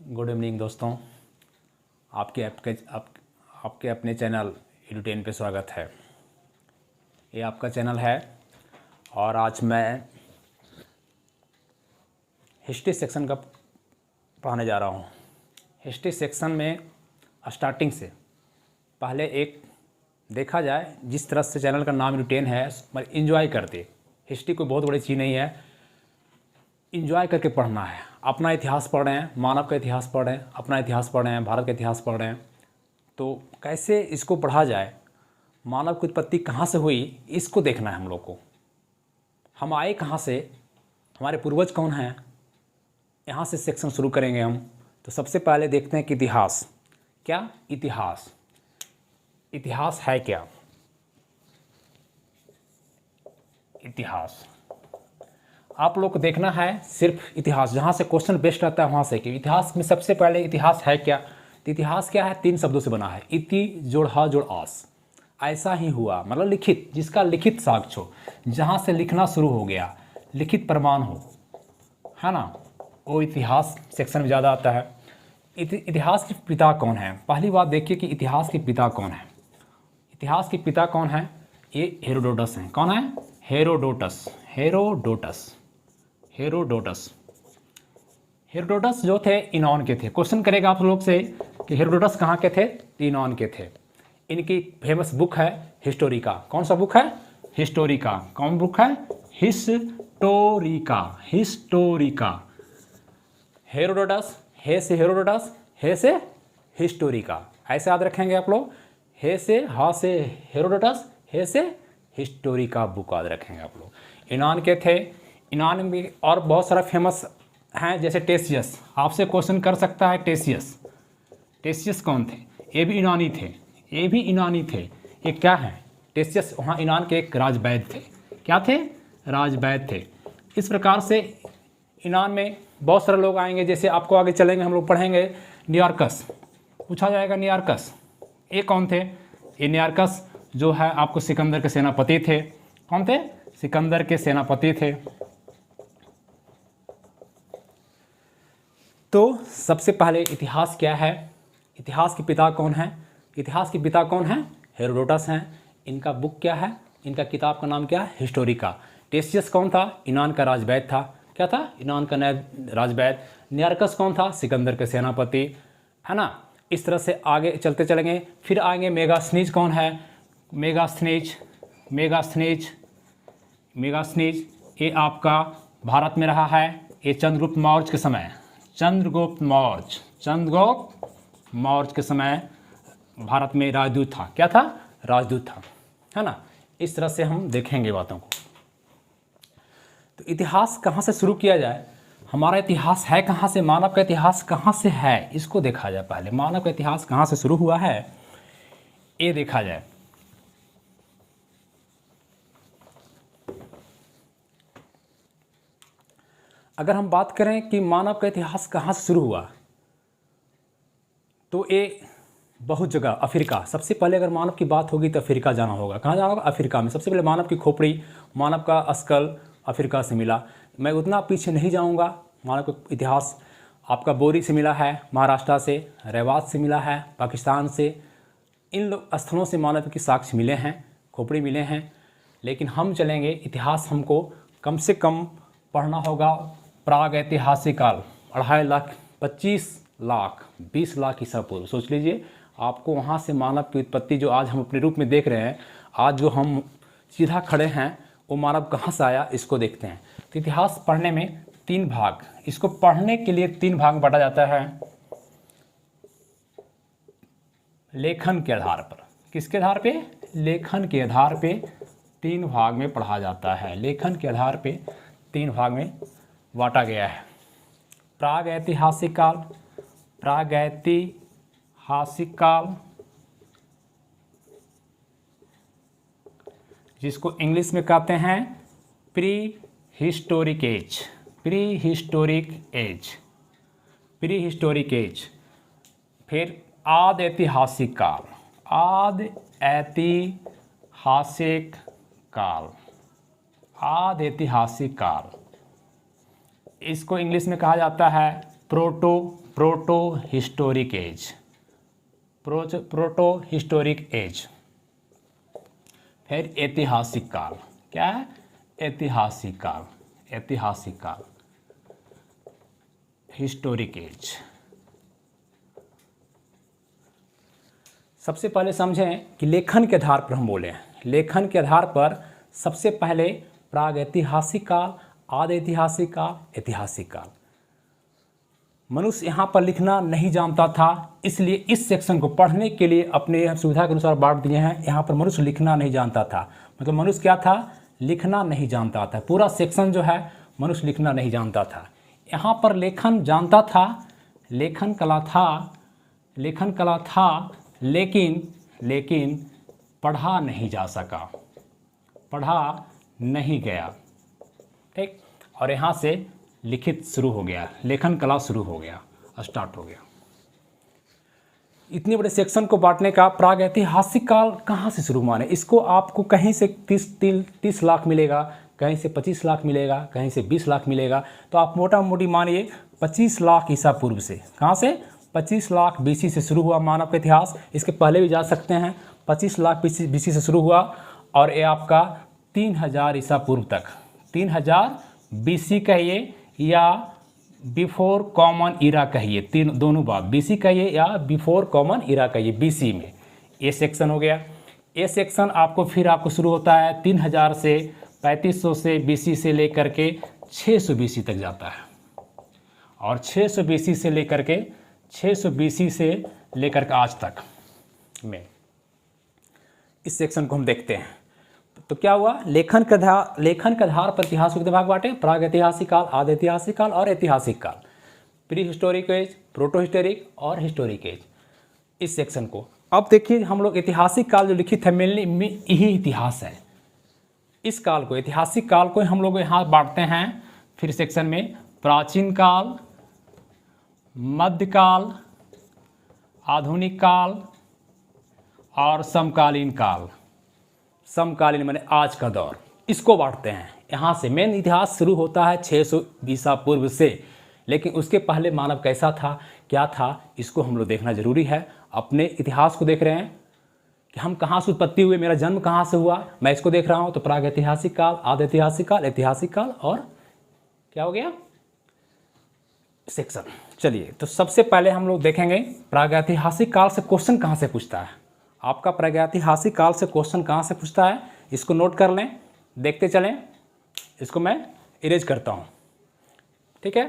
Good evening दोस्तों। आपके अपने चैनल एडुटेन पे स्वागत है। ये आपका चैनल है और आज मैं हिस्ट्री सेक्शन का पढ़ाने जा रहा हूँ। हिस्ट्री सेक्शन में स्टार्टिंग से पहले एक देखा जाए, जिस तरह से चैनल का नाम एडुटेन है, पर इन्जॉय करते। हिस्ट्री कोई बहुत बड़ी चीज़ नहीं है, इन्जॉय करके पढ़ना है। अपना इतिहास पढ़ रहे हैं, मानव का इतिहास पढ़ रहे हैं, अपना इतिहास पढ़ रहे हैं, भारत का इतिहास पढ़ रहे हैं, तो कैसे इसको पढ़ा जाए, मानव की उत्पत्ति कहाँ से हुई, इसको देखना है हम लोग को। हम आए कहाँ से, हमारे पूर्वज कौन हैं, यहाँ से सेक्शन शुरू करेंगे हम। तो सबसे पहले देखते हैं कि इतिहास क्या, इतिहास है क्या। इतिहास आप लोग को देखना है, सिर्फ इतिहास जहाँ से क्वेश्चन बेस्ट रहता है वहाँ से कि इतिहास में सबसे पहले इतिहास है क्या। तो इतिहास क्या है, 3 शब्दों से बना है, इति जोड़ हा जोड़ आस। ऐसा ही हुआ मतलब लिखित, जिसका लिखित साक्ष्य हो, जहाँ से लिखना शुरू हो गया, लिखित प्रमाण हो, है ना, वो इतिहास सेक्शन में ज़्यादा आता है। इतिहास के पिता कौन है, पहली बात देखिए कि इतिहास के पिता कौन है। इतिहास के पिता कौन है, ये हेरोडोटस हैं। कौन है, हेरोडोटस जो थे यूनान के थे। क्वेश्चन करेगा आप लोग से कि हेरोडोटस कहाँ के थे, यूनान के थे। इनकी फेमस बुक है हिस्टोरिका। कौन सा बुक है, हिस्टोरिका। कौन बुक है, हिस्टोरिका। हेरोडोटस, हे से हेरोडोटस, हे से हिस्टोरिका, ऐसे याद रखेंगे आप लोग। हे से हा से हेरोडोटस, हे से हिस्टोरिका बुक याद रखेंगे आप लोग। यूनान के थे। यूनान में और बहुत सारा फेमस हैं, जैसे टेसियस। आपसे क्वेश्चन कर सकता है टेसियस कौन थे, ये भी यूनानी थे। ये क्या है, टेसियस वहाँ यूनान के एक राजवैद्य थे। क्या थे, राजवैद्य थे। इस प्रकार से यूनान में बहुत सारे लोग आएंगे। जैसे आपको आगे चलेंगे हम लोग पढ़ेंगे नियार्कस, पूछा जाएगा नियार्कस ये कौन थे। ये नियार्कस जो है आपको सिकंदर के सेनापति थे। कौन थे, सिकंदर के सेनापति थे। तो सबसे पहले इतिहास क्या है, इतिहास के पिता कौन है। इतिहास के पिता कौन है, हेरोडोटस हैं। इनका बुक क्या है, इनका किताब का नाम क्या है, हिस्टोरिका। टेसियस कौन था, यूनान का राजवैद्य था। क्या था, यूनान का राजवैद्य। नियार्कस कौन था, सिकंदर के सेनापति, है ना। इस तरह से आगे चलते चलेंगे। फिर आएंगे मेगास्थनीज। कौन है, मेगास्थनीज ये आपका भारत में रहा है। ये चंद्रगुप्त मौर्य के समय, चंद्रगुप्त मौर्य के समय भारत में राजदूत था। क्या था, राजदूत था, है ना। इस तरह से हम देखेंगे बातों को। तो इतिहास कहाँ से शुरू किया जाए, हमारा इतिहास है कहाँ से, मानव का इतिहास कहाँ से है, इसको देखा जाए। पहले मानव का इतिहास कहाँ से शुरू हुआ है, ये देखा जाए। अगर हम बात करें कि मानव का इतिहास कहाँ से शुरू हुआ, तो ये बहुत जगह, अफ्रीका सबसे पहले अगर मानव की बात होगी तो अफ्रीका जाना होगा। कहाँ जाना होगा, अफ्रीका में। सबसे पहले मानव की खोपड़ी, मानव का स्कल अफ्रीका से मिला। मैं उतना पीछे नहीं जाऊँगा। मानव का इतिहास आपका बोरी से मिला है, महाराष्ट्र से, रेवात से मिला है, पाकिस्तान से। इन स्थलों से मानव के साक्ष्य मिले हैं, खोपड़ी मिले हैं। लेकिन हम चलेंगे, इतिहास हमको कम से कम पढ़ना होगा प्राग ऐतिहासिक काल, 2.5 लाख, 25 लाख, 20 लाख ईसा पूर्व। सोच लीजिए, आपको वहाँ से मानव की उत्पत्ति जो आज हम अपने रूप में देख रहे हैं, आज जो हम सीधा खड़े हैं, वो मानव कहाँ से आया, इसको देखते हैं। तो इतिहास पढ़ने में 3 भाग, इसको पढ़ने के लिए 3 भाग बांटा जाता है। लेखन के आधार पर, किसके आधार पे, लेखन के आधार पे 3 भाग में पढ़ा जाता है। लेखन के आधार पे 3 भाग में बांटा गया है। प्राग ऐतिहासिक काल, जिसको इंग्लिश में कहते हैं प्री हिस्टोरिक एज। फिर आद ऐतिहासिक काल, इसको इंग्लिश में कहा जाता है proto historic age, proto historic age. फिर ऐतिहासिक काल, क्या है? ऐतिहासिक काल, ऐतिहासिक काल, हिस्टोरिक एज। सबसे पहले समझें कि लेखन के आधार पर हम बोले, लेखन के आधार पर सबसे पहले प्रागैतिहासिक काल, आदि ऐतिहासिक काल, ऐतिहासिक काल। मनुष्य यहाँ पर लिखना नहीं जानता था, इसलिए इस सेक्शन को पढ़ने के लिए अपने सुविधा के अनुसार बांट दिए हैं। यहाँ पर मनुष्य लिखना नहीं जानता था, मतलब मनुष्य क्या था? लिखना नहीं जानता था। पूरा सेक्शन जो है मनुष्य लिखना नहीं जानता था। यहाँ पर लेखन जानता था, लेखन कला था, लेखन कला था, लेकिन पढ़ा नहीं जा सका, पढ़ा नहीं गया, ठीक। और यहाँ से लिखित शुरू हो गया, लेखन कला शुरू हो गया, स्टार्ट हो गया। इतने बड़े सेक्शन को बांटने का प्रागैतिहासिक काल कहाँ से शुरू माने? इसको आपको कहीं से 30 लाख मिलेगा, कहीं से 25 लाख मिलेगा, कहीं से 20 लाख मिलेगा। तो आप मोटा मोटी मानिए 25 लाख ईसा पूर्व से, कहाँ से? 25 लाख BC से शुरू हुआ मानव का इतिहास। इसके पहले भी जा सकते हैं, 25 लाख BC से शुरू हुआ और ये आपका 3000 ईसा पूर्व तक, 3000 BC कहिए या बिफोर कॉमन इरा कहिए, तीन दोनों बात, BC कहिए या बिफोर कॉमन इरा कहिए, BC में ये सेक्शन हो गया। ये सेक्शन आपको फिर आपको शुरू होता है 3000 से 3500 से BC से लेकर के 600 BC तक जाता है, और 600 BC से लेकर के 600 BC से लेकर के आज तक में इस सेक्शन को हम देखते हैं। तो क्या हुआ? लेखन के आधार पर इतिहास को कितने भाग बांटे? प्रागैतिहासिक काल, आदि ऐतिहासिक काल और ऐतिहासिक काल, pre historic age, proto historic और हिस्टोरिक एज, इस सेक्शन को। अब देखिए हम लोग ऐतिहासिक काल जो लिखित है मेनली यही इतिहास है। इस काल को, ऐतिहासिक काल को हम लोग यहाँ बांटते हैं फिर सेक्शन में प्राचीन काल, मध्यकाल, आधुनिक काल और समकालीन काल। समकालीन माने आज का दौर, इसको बांटते हैं। यहाँ से मेन इतिहास शुरू होता है 600 ईसा पूर्व से, लेकिन उसके पहले मानव कैसा था, क्या था, इसको हम लोग देखना जरूरी है। अपने इतिहास को देख रहे हैं कि हम कहाँ से उत्पत्ति हुए, मेरा जन्म कहाँ से हुआ, मैं इसको देख रहा हूँ। तो प्रागैतिहासिक काल, आदि ऐतिहासिक काल, ऐतिहासिक काल और क्या हो गया? सेक्शन। चलिए, तो सबसे पहले हम लोग देखेंगे प्रागैतिहासिक काल से क्वेश्चन कहाँ से पूछता है। आपका प्रागैतिहासिक काल से क्वेश्चन कहाँ से पूछता है, इसको नोट कर लें, देखते चलें। इसको मैं इरेज करता हूँ, ठीक है।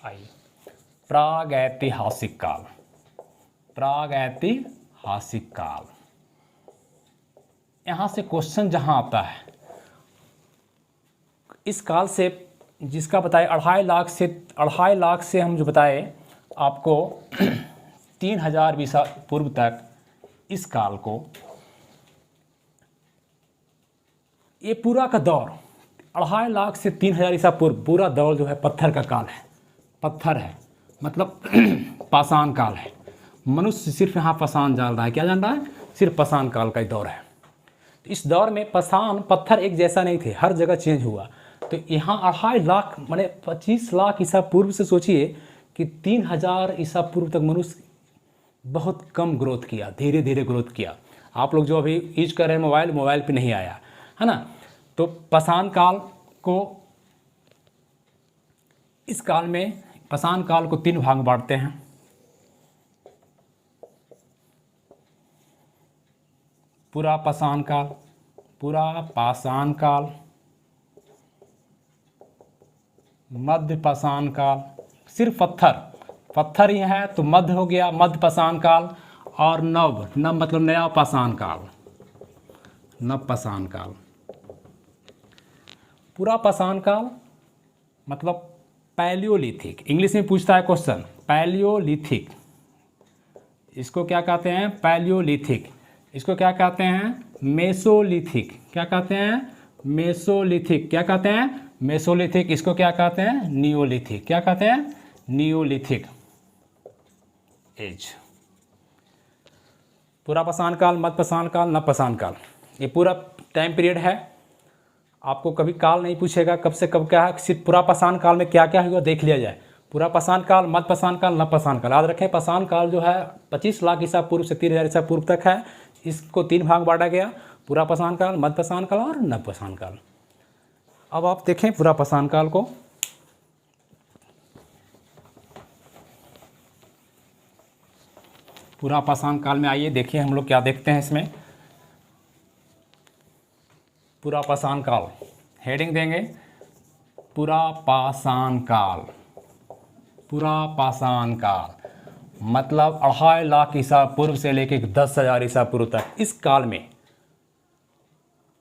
आइए, प्रागैतिहासिक काल, प्रागैतिहासिक काल, यहाँ से क्वेश्चन जहाँ आता है इस काल से, जिसका बताए 2.5 लाख से हम जो बताए आपको 3000 ईसा पूर्व तक, इस काल को, ये पूरा का दौर 2.5 लाख से 3000 ईसा पूर्व पूरा दौर जो है पत्थर का काल है। पत्थर है मतलब पाषाण काल है। मनुष्य सिर्फ यहाँ पाषाण जान रहा है, क्या जान रहा है? सिर्फ पाषाण काल का दौर है। इस दौर में पाषाण पत्थर एक जैसा नहीं थे, हर जगह चेंज हुआ। तो यहाँ 2.5 लाख माने 25 लाख ईसा पूर्व से सोचिए कि 3000 ईसा पूर्व तक मनुष्य बहुत कम ग्रोथ किया, धीरे धीरे ग्रोथ किया। आप लोग जो अभी यूज कर रहे हैं मोबाइल पे नहीं आया है ना। तो पाषाण काल को, इस काल में पाषाण काल को 3 भाग में बांटते हैं। पूरा पाषाण काल, पूरा पाषाण काल, मध्य पाषाण काल, सिर्फ पत्थर ही है तो मध्य हो गया, मध्य पाषाण काल, और नव मतलब नया पाषाण काल, नव पाषाण काल। पूरा पाषाण काल मतलब पैलियोलिथिक, इंग्लिश में पूछता है क्वेश्चन, पैलियोलिथिक। इसको क्या कहते हैं? पैलियोलिथिक। इसको क्या कहते हैं? मेसोलिथिक। क्या कहते हैं? मेसोलिथिक। क्या कहते हैं? मेसोलिथिक, इसको क्या कहते हैं? नियोलिथिक। क्या कहते हैं? Neolithic age. पुरापाषाण काल, मध्यपाषाण काल, नवपाषाण काल, ये पूरा टाइम पीरियड है। आपको कभी काल नहीं पूछेगा कब से कब क्या है, सिर्फ पुरापाषाण काल में क्या क्या हुआ देख लिया जाए। पुरापाषाण काल, मध्यपाषाण काल, नवपाषाण काल। याद रखें, पाषाण काल जो है 25 लाख ईसा पूर्व से 3000 ईसा पूर्व तक है। इसको 3 भाग बांटा गया, पुरापाषाण काल, मध्यपाषाण काल और नवपाषाण काल। अब आप देखें पुरापाषाण काल को। पुरापाषाण काल में आइए देखिए हम लोग क्या देखते हैं इसमें। पुरापाषाण काल, हेडिंग देंगे पुरापाषाण काल। पुरापाषाण काल मतलब 2.5 लाख ईसा पूर्व से लेकर 10,000 ईसा पूर्व तक। इस काल में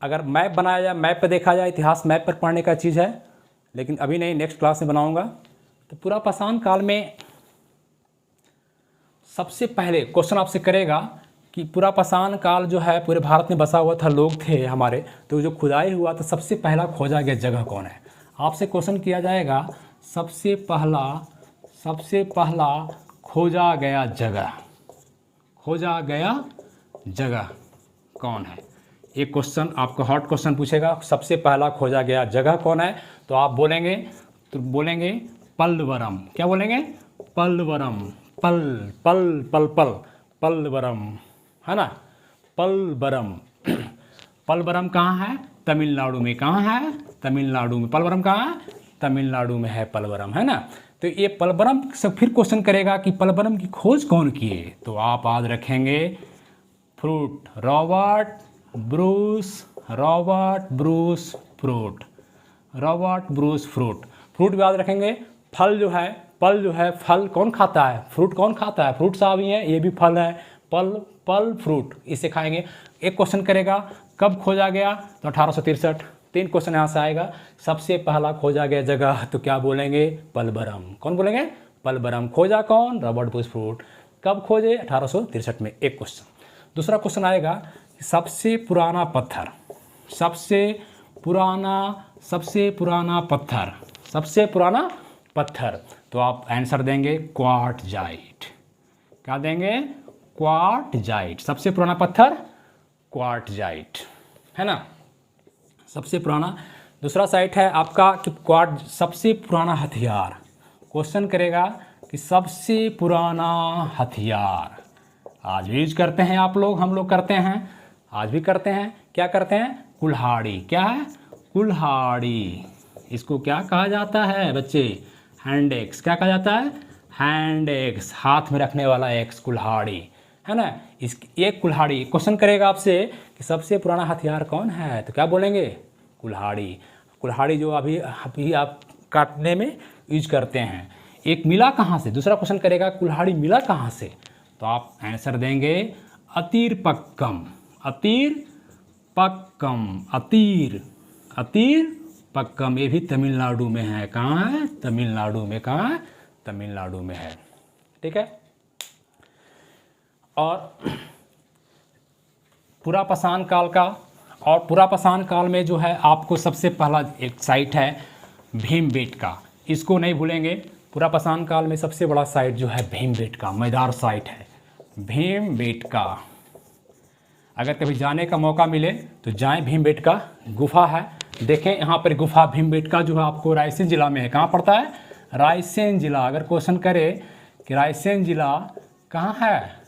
अगर मैप बनाया जाए, मैप पर देखा जाए, इतिहास मैप पर पढ़ने का चीज़ है, लेकिन अभी नहीं, नेक्स्ट क्लास में बनाऊंगा। तो पुरापाषाण काल में सबसे पहले क्वेश्चन आपसे करेगा कि पुरापाषाण काल जो है पूरे भारत में बसा हुआ था, लोग थे हमारे, तो जो खुदाई हुआ तो सबसे पहला खोजा गया जगह कौन है? आपसे क्वेश्चन किया जाएगा सबसे पहला खोजा गया जगह कौन है? एक क्वेश्चन आपको हॉट क्वेश्चन पूछेगा, सबसे पहला खोजा गया जगह कौन है? तो आप बोलेंगे पल्लवरम। क्या बोलेंगे? पल्लवरम। पल्लवरम, है ना? पल्लवरम। पल्लवरम कहाँ है? तमिलनाडु में। कहाँ है? तमिलनाडु में। पल्लवरम कहाँ है? तमिलनाडु में है पल्लवरम, है ना? तो ये पल्लवरम से फिर क्वेश्चन करेगा कि पल्लवरम की खोज कौन किए? तो आप याद रखेंगे रॉबर्ट ब्रूस फ्रूट। फ्रूट भी याद रखेंगे। फल जो है, फल कौन खाता है? फ्रूट कौन खाता है? फ्रूट सा भी है, ये भी फल है। पल फ्रूट, इसे खाएंगे। एक क्वेश्चन करेगा कब खोजा गया? तो 1863। 3 क्वेश्चन यहाँ से आएगा। सबसे पहला खोजा गया जगह, तो क्या बोलेंगे? पल्लवरम। कौन बोलेंगे? पल्लवरम। खोजा कौन? Robert Bruce fruit. कब खोजे? 1863 में। एक क्वेश्चन। दूसरा क्वेश्चन आएगा सबसे पुराना पत्थर। तो आप आंसर देंगे क्वार्टजाइट। क्या देंगे? क्वार्टजाइट। सबसे पुराना पत्थर क्वार्टजाइट, है ना? सबसे पुराना। दूसरा साइट है आपका कि सबसे पुराना हथियार। क्वेश्चन करेगा कि सबसे पुराना हथियार। आज भी यूज करते हैं आप लोग, हम लोग करते हैं, आज भी करते हैं। क्या करते हैं? कुल्हाड़ी। क्या है? कुल्हाड़ी। इसको क्या कहा जाता है बच्चे? Hand axe. क्या कहा जाता है? हैंड एक्स, हाथ में रखने वाला एक्स, कुल्हाड़ी, है ना? एक कुल्हाड़ी। क्वेश्चन करेगा आपसे कि सबसे पुराना हथियार कौन है? तो क्या बोलेंगे? कुल्हाड़ी। कुल्हाड़ी जो अभी आप काटने में यूज करते हैं। एक मिला कहाँ से? दूसरा क्वेश्चन करेगा कुल्हाड़ी मिला कहाँ से? तो आप आंसर देंगे अतीरपक्कम। अतीरपक्कम, ये भी तमिलनाडु में है। कहाँ है? तमिलनाडु में। कहाँ है? तमिलनाडु में है। ठीक है। और पुरापाषाण काल में जो है आपको सबसे पहला एक साइट है भीमबेटका। इसको नहीं भूलेंगे। पुरापाषाण काल में सबसे बड़ा साइट जो है भीमबेटका, मजेदार साइट है भीमबेटका। अगर कभी जाने का मौका मिले तो जाएं। भीमबेटका गुफा है, देखें यहाँ पर गुफा। भीमबेटका जो है आपको रायसेन जिला में है। कहाँ पड़ता है? रायसेन जिला। अगर क्वेश्चन करे कि रायसेन जिला कहाँ है?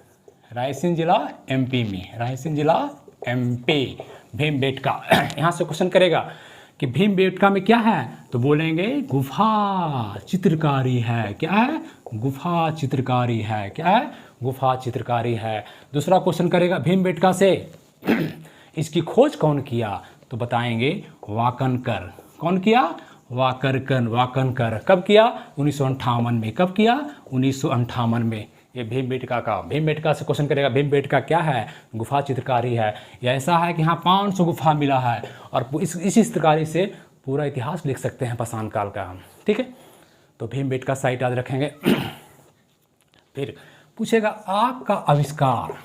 रायसेन जिला एमपी में। रायसेन जिला एमपी। भीमबेटका। यहाँ से क्वेश्चन करेगा कि भीमबेटका में क्या है? तो बोलेंगे गुफा चित्रकारी है। क्या है? गुफा चित्रकारी है। क्या है? गुफा चित्रकारी है। दूसरा क्वेश्चन करेगा भीमबेटका से इसकी खोज कौन किया? तो बताएंगे वाकनकर। कौन किया? वाकनकर। कब किया? 1958 में। कब किया? 1958 में। ये भीमबेटका से क्वेश्चन करेगा भीमबेटका क्या है? गुफा चित्रकारी है। या ऐसा है कि यहाँ 500 गुफा मिला है, और इसी चित्रकारी से पूरा इतिहास लिख सकते हैं पाषाण काल का हम। ठीक है। तो भीमबेटका साइट याद रखेंगे। फिर पूछेगा आग का आविष्कार।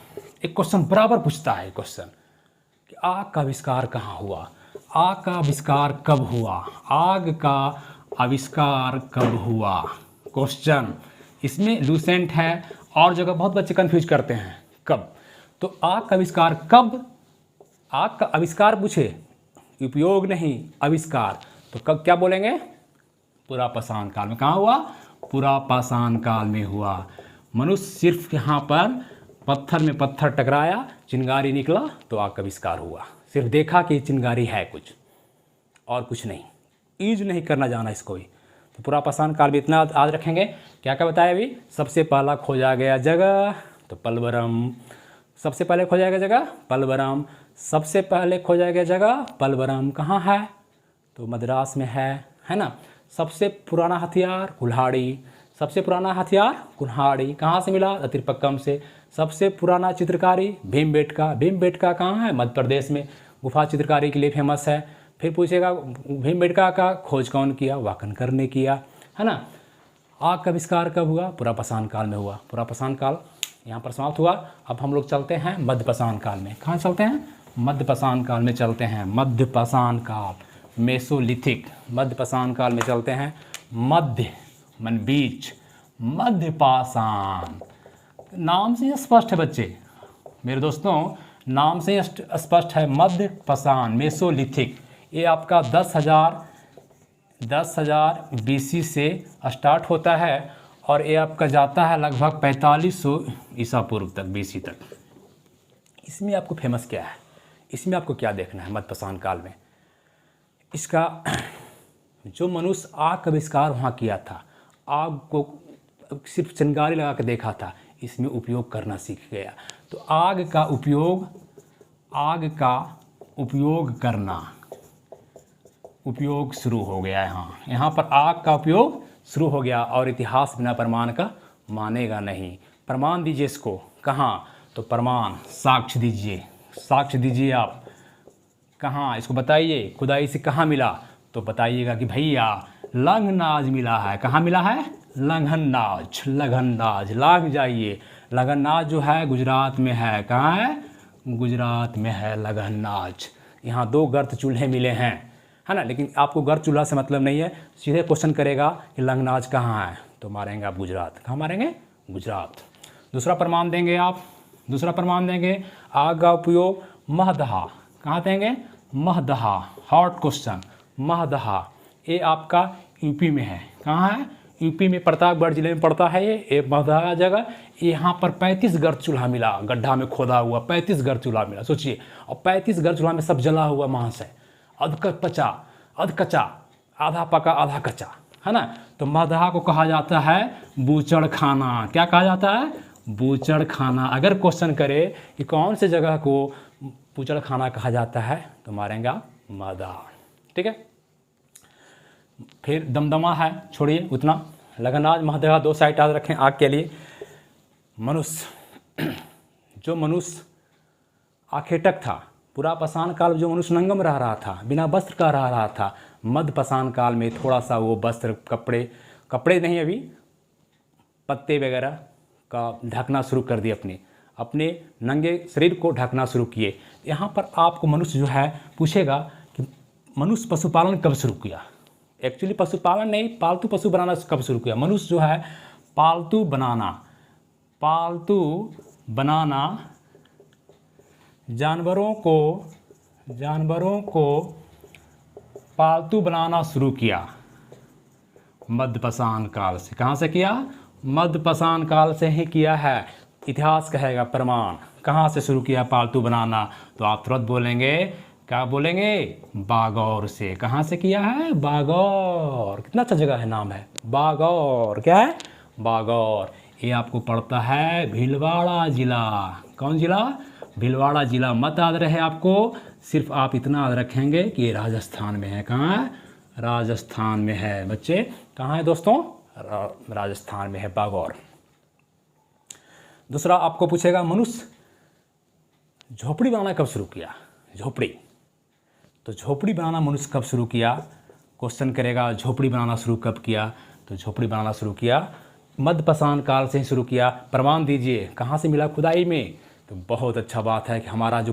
एक क्वेश्चन बराबर पूछता है क्वेश्चन कि आग का आविष्कार कहाँ हुआ? आग का आविष्कार कब हुआ? आग का आविष्कार कब हुआ? क्वेश्चन इसमें लूसेंट है और जगह बहुत बच्चे कंफ्यूज करते हैं कब। तो आग का आविष्कार कब? आग का आविष्कार पूछे, उपयोग नहीं, आविष्कार। तो कब क्या बोलेंगे? पुरापाषाण काल में। कहाँ हुआ? पुरापाषाण काल में हुआ। मनुष्य सिर्फ यहाँ पर पत्थर में पत्थर टकराया, चिंगारी निकला तो आग का आविष्कार हुआ। सिर्फ देखा कि चिंगारी है कुछ और कुछ नहीं, यूज नहीं करना जाना इसको भी। तो पुरापाषाण काल में इतना याद रखेंगे। क्या क्या बताया अभी? सबसे पहला खोजा गया जगह तो पलवरम। सबसे पहले खोजा गया जगह पलवरम। सबसे पहले खोजा गया जगह पलवरम कहाँ है? तो मद्रास में है ना। सबसे पुराना हथियार कुल्हाड़ी। सबसे पुराना हथियार कुल्हाड़ी कहाँ से मिला? अतिरपक्कम से। सबसे पुराना चित्रकारी भीमबेटका। भीमबेटका कहाँ है? मध्य प्रदेश में। गुफा चित्रकारी के लिए फेमस है। फिर पूछेगा भीमबेटका का खोज कौन किया? वाकनकर ने किया, है ना। आग का आविष्कार कब हुआ? पुरापाषाण काल में हुआ। पुरापाषाण काल यहाँ पर समाप्त हुआ। अब हम लोग चलते हैं मध्यपाषाण काल में। कहाँ चलते हैं? मध्यपाषाण काल में चलते हैं। मध्यपाषाण काल, मेसोलिथिक। मध्यपाषाण काल में चलते हैं। मध्य मन बीच, मध्यपाषाण। नाम से ही स्पष्ट है बच्चे, मेरे दोस्तों, नाम से ही स्पष्ट है। मध्यपाषाण, मेसोलिथिक। ये आपका 10,000 BC से स्टार्ट होता है और ये आपका जाता है लगभग 4500 ईसा पूर्व तक, BC तक। इसमें आपको फेमस क्या है? इसमें आपको क्या देखना है मध्यपाषाण काल में? इसका जो मनुष्य आग का आविष्कार वहाँ किया था, आग को सिर्फ चिंगारी लगा के देखा था, इसमें उपयोग करना सीख गया। तो आग का उपयोग करना, उपयोग शुरू हो गया। यहाँ पर आग का उपयोग शुरू हो गया और इतिहास बिना प्रमाण का मानेगा नहीं। प्रमाण दीजिए इसको। कहाँ? तो प्रमाण, साक्ष्य दीजिए। साक्ष्य दीजिए आप। कहाँ? इसको बताइए खुदाई से कहाँ मिला? तो बताइएगा कि भैया लंघनाज मिला है। कहाँ मिला है? लंघनाज। लंघनाज लाग जाइए। लंघनाज जो है गुजरात में है। कहाँ है? गुजरात में है लंघनाज। यहाँ 2 गर्त चूल्हे मिले हैं, है ना। लेकिन आपको गर्त चूल्हा से मतलब नहीं है। सीधे क्वेश्चन करेगा कि लंघनाज कहाँ है, तो मारेंगे आप गुजरात। कहाँ मारेंगे? गुजरात। दूसरा प्रमाण देंगे आप। दूसरा प्रमाण देंगे आग का उपयोग महदहा। कहाँ देंगे? महदहा। Hot question. महदहा ये आपका यूपी में है। कहाँ है? यूपी में प्रतापगढ़ जिले में पड़ता है ये महदहा जगह। यहाँ पर 35 गर्त चूल्हा मिला, गड्ढा में खोदा हुआ 35 गर्त चूल्हा मिला। सोचिए, और 35 गर्त चूल्हा में सब जला हुआ मांस है, अध कच्चा, आधा पका आधा कच्चा, है ना। तो महदहा को कहा जाता है बूचड़ खाना। क्या कहा जाता है? बूचड़ खाना। अगर क्वेश्चन करे कि कौन से जगह को बूचड़ खाना कहा जाता है, तो मारेंगे आप महदहा। ठीक है। फिर दमदमा है, छोड़िए उतना। लंघनाज, महदहा 2 साइड याद रखें आग के लिए। मनुष्य, जो मनुष्य आखेटक था, पुरापाषाण काल में जो मनुष्य नंगम रह रहा था, बिना वस्त्र का रह रहा था, मध्यपाषाण काल में थोड़ा सा वो वस्त्र, कपड़े नहीं, अभी पत्ते वगैरह का ढकना शुरू कर दिए। अपने नंगे शरीर को ढकना शुरू किए। यहाँ पर आपको मनुष्य जो है पूछेगा कि मनुष्य पशुपालन कब शुरू किया? एक्चुअली पशुपालन नहीं, पालतू पशु बनाना कब शुरू किया? मनुष्य जो है पालतू बनाना जानवरों को पालतू बनाना शुरू किया मध्यपाषाण काल से। कहाँ से किया? मध्यपाषाण काल से ही किया है। इतिहास कहेगा प्रमाण। कहाँ से शुरू किया पालतू बनाना? तो आप तुरंत बोलेंगे, क्या बोलेंगे? बागौर से। कहाँ से किया है? बागौर। कितना अच्छा जगह है, नाम है बागौर। क्या है? बागौर। ये आपको पड़ता है भीलवाड़ा जिला। कौन जिला? भीलवाड़ा जिला। मत याद रहे आपको, सिर्फ आप इतना याद रखेंगे कि ये राजस्थान में है। कहाँ है? राजस्थान में है बच्चे। कहाँ है दोस्तों? राजस्थान में है बागौर। दूसरा आपको पूछेगा मनुष्य झोपड़ी बनाना कब शुरू किया? झोपड़ी। तो झोपड़ी बनाना मनुष्य कब शुरू किया? क्वेश्चन करेगा झोपड़ी बनाना शुरू कब किया? तो झोपड़ी बनाना शुरू किया मध्यपाषाण काल से ही शुरू किया। प्रमाण दीजिए। कहाँ से मिला? खुदाई में। तो बहुत अच्छा बात है कि हमारे जो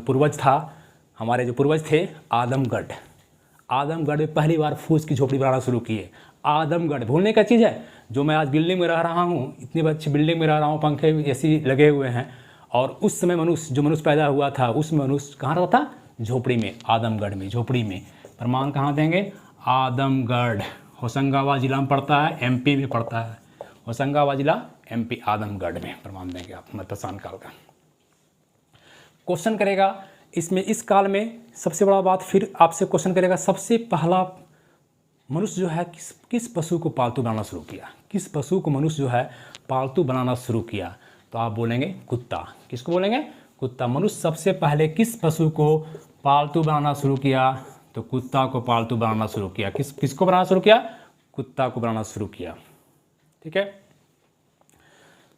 पूर्वज थे आदमगढ़, आदमगढ़ में पहली बार फूस की झोपड़ी बनाना शुरू किए। आदमगढ़ भूलने का चीज़ है, जो मैं आज बिल्डिंग में रह रहा हूँ, इतनी अच्छी बिल्डिंग में रह रहा हूँ, पंखे एसी लगे हुए हैं, और उस समय मनुष्य, जो मनुष्य पैदा हुआ था, उस मनुष्य कहाँ रहता था? झोपड़ी में, आदमगढ़ में, झोपड़ी में। प्रमाण कहाँ देंगे? आदमगढ़, होशंगाबाद जिला में पड़ता है, एमपी में पड़ता है, होशंगाबाद जिला एमपी, आदमगढ़ में प्रमाण देंगे आप मध्यस्थान काल का। क्वेश्चन करेगा इसमें, इस काल में सबसे बड़ा बात, फिर आपसे क्वेश्चन करेगा सबसे पहला मनुष्य जो है किस पशु को पालतू बनाना शुरू किया? किस पशु को मनुष्य जो है पालतू बनाना शुरू किया? तो आप बोलेंगे कुत्ता। किसको बोलेंगे? कुत्ता। मनुष्य सबसे पहले किस पशु को पालतू बनाना शुरू किया? तो कुत्ता को पालतू बनाना शुरू किया। किसको बनाना शुरू किया? कुत्ता को बनाना शुरू किया। ठीक है,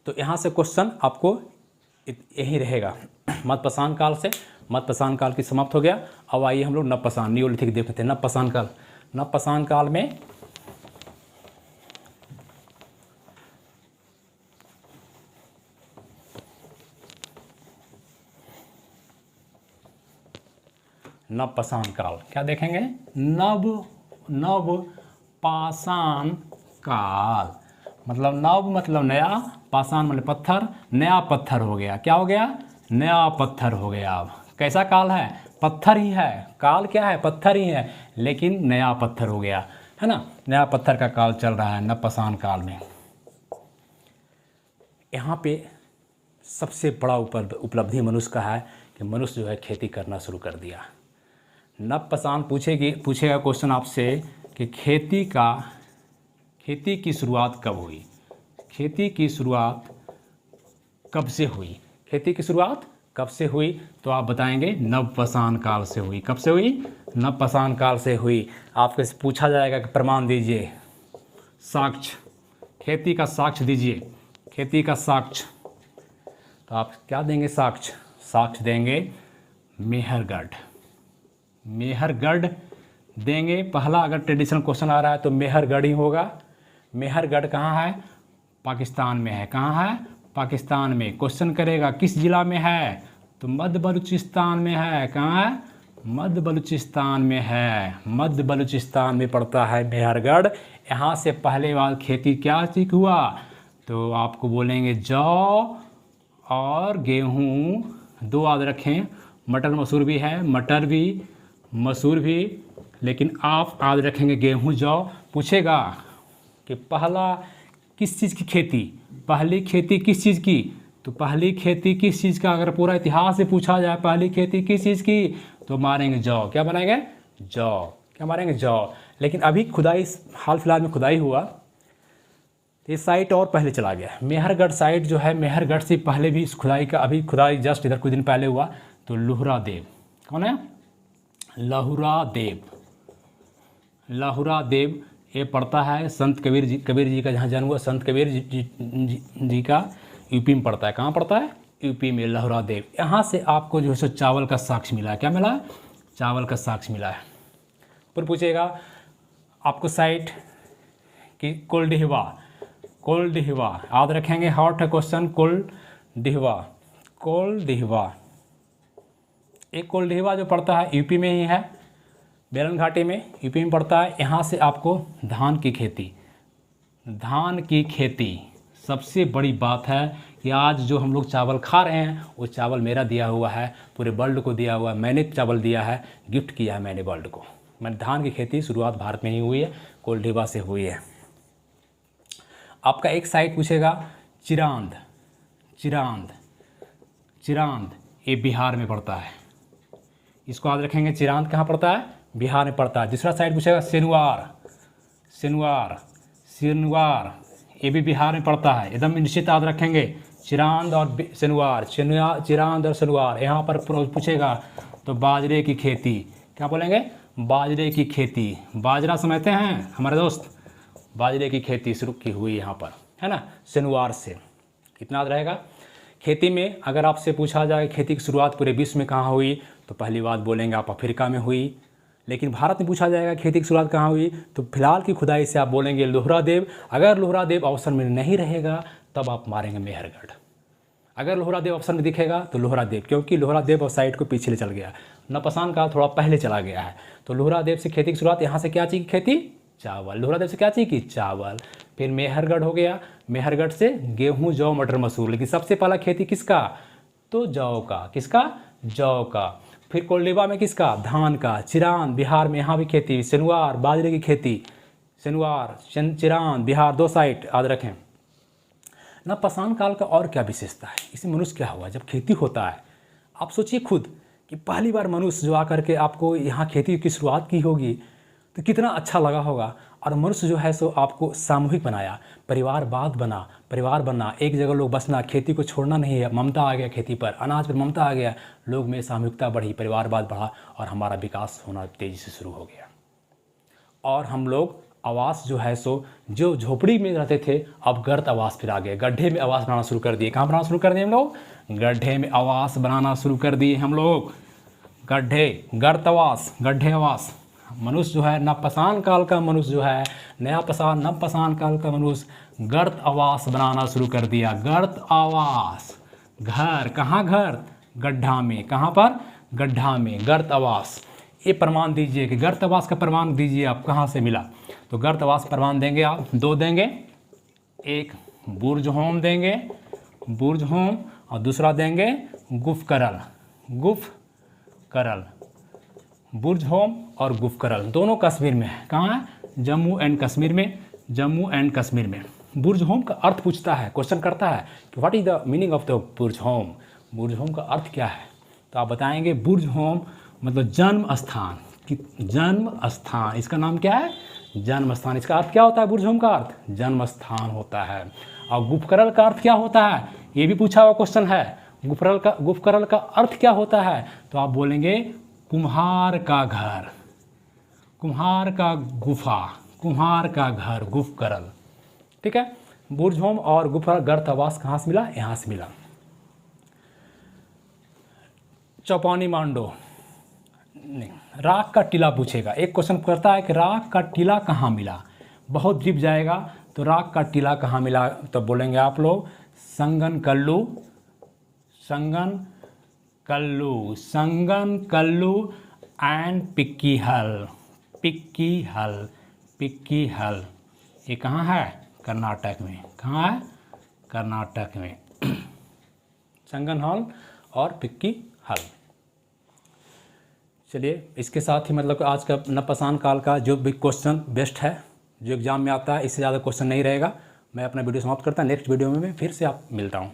तो यहाँ से क्वेश्चन आपको यही रहेगा। मध्यपाषाण काल से, मध्यपाषाण काल की समाप्त हो गया। अब आइए हम लोग नवपाषाण, नियोलिथिक देखते हैं। नवपाषाण काल, नवपाषाण काल में नवपाषाण काल क्या देखेंगे? नवपाषाण काल, मतलब नव मतलब नया, पाषाण मतलब पत्थर, नया पत्थर हो गया। क्या हो गया? नया पत्थर हो गया। अब कैसा काल है? पत्थर ही है। काल क्या है? पत्थर ही है, लेकिन नया पत्थर हो गया, है ना। नया पत्थर का काल चल रहा है नवपाषाण काल में। यहाँ पे सबसे बड़ा उपलब्धि मनुष्य का है कि मनुष्य जो है खेती करना शुरू कर दिया। नवपाषाण पूछेगा क्वेश्चन आपसे कि खेती की शुरुआत कब हुई? खेती की शुरुआत कब से हुई? खेती की शुरुआत कब से हुई? तो आप बताएंगे नवपाषाण काल से हुई। कब से हुई? नवपाषाण काल से हुई। आपके से पूछा जाएगा कि प्रमाण दीजिए, साक्ष्य, खेती का साक्ष्य दीजिए, खेती का साक्ष्य। तो आप क्या देंगे? साक्ष्य। साक्ष्य देंगे मेहरगढ़। मेहरगढ़ देंगे। पहला अगर ट्रेडिशनल क्वेश्चन आ रहा है तो मेहरगढ़ ही होगा। मेहरगढ़ कहाँ है? पाकिस्तान में है। कहाँ है? पाकिस्तान में। क्वेश्चन करेगा किस जिला में है? तो मध्य बलूचिस्तान में है। कहाँ है? मध्य बलूचिस्तान में है। मध्य बलूचिस्तान में पड़ता है मेहरगढ़। यहाँ से पहले बार खेती क्या चीज हुआ? तो आपको बोलेंगे जौ और गेहूँ, दो याद रखें। मटर मसूर भी है, मटर भी मसूर भी, लेकिन आप याद रखेंगे गेहूँ जौ। पूछेगा कि पहला किस चीज़ की खेती, पहली खेती किस चीज़ की? तो पहली खेती किस चीज़ का, अगर पूरा इतिहास से पूछा जाए पहली खेती किस चीज़ की, तो मारेंगे जौ। क्या बनाएंगे? जौ। क्या मारेंगे? जौ। लेकिन अभी खुदाई, हाल फिलहाल में खुदाई हुआ, तो ये साइट और पहले चला गया। मेहरगढ़ साइट जो है, मेहरगढ़ से पहले भी इस खुदाई का, अभी खुदाई जस्ट इधर कुछ दिन पहले हुआ। तो लुहरा देव, कौन है? लहुरा देव। लहुरा देव ये पड़ता है संत कबीर जी का जहाँ जन्म हुआ, संत कबीर जी का यूपी में पड़ता है। कहाँ पड़ता है? यूपी में, लहुरा देव। यहाँ से आपको जो है सो चावल का साक्ष्य मिला है। क्या मिला? चावल का साक्ष्य मिला है। फिर पूछेगा आपको साइट कि कुलडिहवा। कुलडिहवा याद रखेंगे, हॉट है क्वेश्चन। कुलडिहवा, कुलडिहवा, एक कुलडिहवा जो पड़ता है यूपी में ही है, बेलन घाटी में, यूपी में पड़ता है। यहाँ से आपको धान की खेती, धान की खेती, सबसे बड़ी बात है कि आज जो हम लोग चावल खा रहे हैं वो चावल मेरा दिया हुआ है, पूरे वर्ल्ड को दिया हुआ है। मैंने चावल दिया है, गिफ्ट किया है मैंने वर्ल्ड को। मैंने धान की खेती शुरुआत भारत में ही हुई है, कुलडिहवा से हुई है। आपका एक साइट पूछेगा चिरांद। चिरांद, चिरांद ये बिहार में पड़ता है। इसको याद रखेंगे, चिरांद कहाँ पड़ता है? बिहार में पड़ता है। दूसरा साइट पूछेगा सेनुआर। सेनुआर, सेनुआर ये भी बिहार में पड़ता है। एकदम निश्चित याद रखेंगे, चिरांद और सेनुआर, चिरांद और सेनुआर। यहाँ पर पूछेगा तो बाजरे की खेती, क्या बोलेंगे? बाजरे की खेती। बाजरा समझते हैं हमारे दोस्त? बाजरे की खेती शुरू की हुई यहाँ पर, है ना, सेनुआर से। कितना याद रहेगा? खेती में अगर आपसे पूछा जाए खेती की शुरुआत पूरे विश्व में कहाँ हुई, तो पहली बात बोलेंगे आप अफ्रीका में हुई। लेकिन भारत में पूछा जाएगा खेती की शुरुआत कहाँ हुई, तो फिलहाल की खुदाई से आप बोलेंगे लुहरा देव। अगर लुहरा देव ऑप्शन में नहीं रहेगा तब आप मारेंगे मेहरगढ़। अगर लोहरादेव ऑप्शन में दिखेगा तो लोहरादेव, क्योंकि लोहरादेव और साइड को पीछे ले चल गया। नपसान काल थोड़ा पहले चला गया है। तो लोहरादेव से खेती की शुरुआत, यहाँ से क्या चीज़ की खेती? चावल। लोहरादेव से क्या चीज़ की? चावल। फिर मेहरगढ़ हो गया, मेहरगढ़ से गेहूँ, जौ, मटर, मसूर। लेकिन सबसे पहला खेती किसका? तो जौ का। किसका? जौ का। फिर कोल्डिवा में किसका? धान का। चिरान बिहार में, यहाँ भी खेती। सिनुआर बाजरे की खेती। सिनुआर, चिरान बिहार, 2 साइट याद रखें। नवपाषाण काल का और क्या विशेषता है? इसमें मनुष्य क्या हुआ जब खेती होता है? आप सोचिए खुद कि पहली बार मनुष्य जो आकर के आपको यहाँ खेती की शुरुआत की होगी तो कितना अच्छा लगा होगा। और मनुष्य जो है सो आपको सामूहिक बनाया, परिवारवाद बना, परिवार बनना, एक जगह लोग बसना, खेती को छोड़ना नहीं है। ममता आ गया खेती पर, अनाज पर ममता आ गया, लोग में सामूहिकता बढ़ी, परिवारवाद बढ़ा और हमारा विकास होना तेज़ी से शुरू हो गया। और हम लोग आवास जो है सो, जो झोपड़ी में रहते थे अब गर्त आवास फिर आ गए, गड्ढे में आवास बनाना शुरू कर दिए। कहाँ बनाना शुरू कर दिए हम लोग? गड्ढे में आवास बनाना शुरू कर दिए हम लोग। गड्ढे, गर्त आवास, गड्ढे आवास। मनुष्य जो है नवपाषाण काल का मनुष्य जो है, नवपाषाण काल का मनुष्य गर्त आवास बनाना शुरू कर दिया। गर्त आवास, घर, कहाँ घर? गड्ढा में। कहाँ पर? गड्ढा में, गर्त आवास। ये प्रमाण दीजिए कि गर्त आवास का प्रमाण दीजिए आप, कहाँ से मिला? तो गर्त आवास प्रमाण देंगे आप, 2 देंगे। एक बुर्ज होम देंगे, बुर्ज होम, और दूसरा देंगे गुफकरल। गुफकरल, बुर्ज होम और गुफकरल, दोनों कश्मीर में है। कहाँ है? जम्मू एंड कश्मीर में। जम्मू एंड कश्मीर में। बुर्ज होम का अर्थ पूछता है, क्वेश्चन करता है कि what is the meaning of the Burj home? Burj home का अर्थ क्या है? तो आप बताएंगे बुर्ज होम मतलब जन्म स्थान। कि जन्म स्थान, इसका नाम क्या है? जन्म स्थान। इसका अर्थ क्या होता है? बुर्ज होम का अर्थ जन्म स्थान होता है। और गुफकरल का अर्थ क्या होता है? ये भी पूछा हुआ क्वेश्चन है। गुफकरल का अर्थ क्या होता है? तो आप बोलेंगे कुम्हार का घर, कुम्हार का गुफा, कुम्हार का घर, गुफकरल। ठीक है। बुर्ज होम और गुफा गर्त आवास कहाँ से मिला? यहाँ से मिला। चौपानी मांडो नहीं, राख का टीला पूछेगा। एक क्वेश्चन करता है कि राख का टीला कहाँ मिला? बहुत डीप जाएगा। तो राख का टीला कहाँ मिला? तो बोलेंगे आप लोग संगन कल्लू, संगन कल्लू, संगन कल्लू एंड पिक्की हल, पिक्की हल, पिक्की हल। ये कहाँ है? कर्नाटक में। कहाँ है? कर्नाटक में। संगन हल और पिक्की हल। चलिए, इसके साथ ही मतलब आज का नवपाषाण काल का जो भी क्वेश्चन बेस्ट है, जो एग्जाम में आता है, इससे ज़्यादा क्वेश्चन नहीं रहेगा। मैं अपना वीडियो समाप्त करता हूँ। नेक्स्ट वीडियो में मैं फिर से आप मिलता हूँ।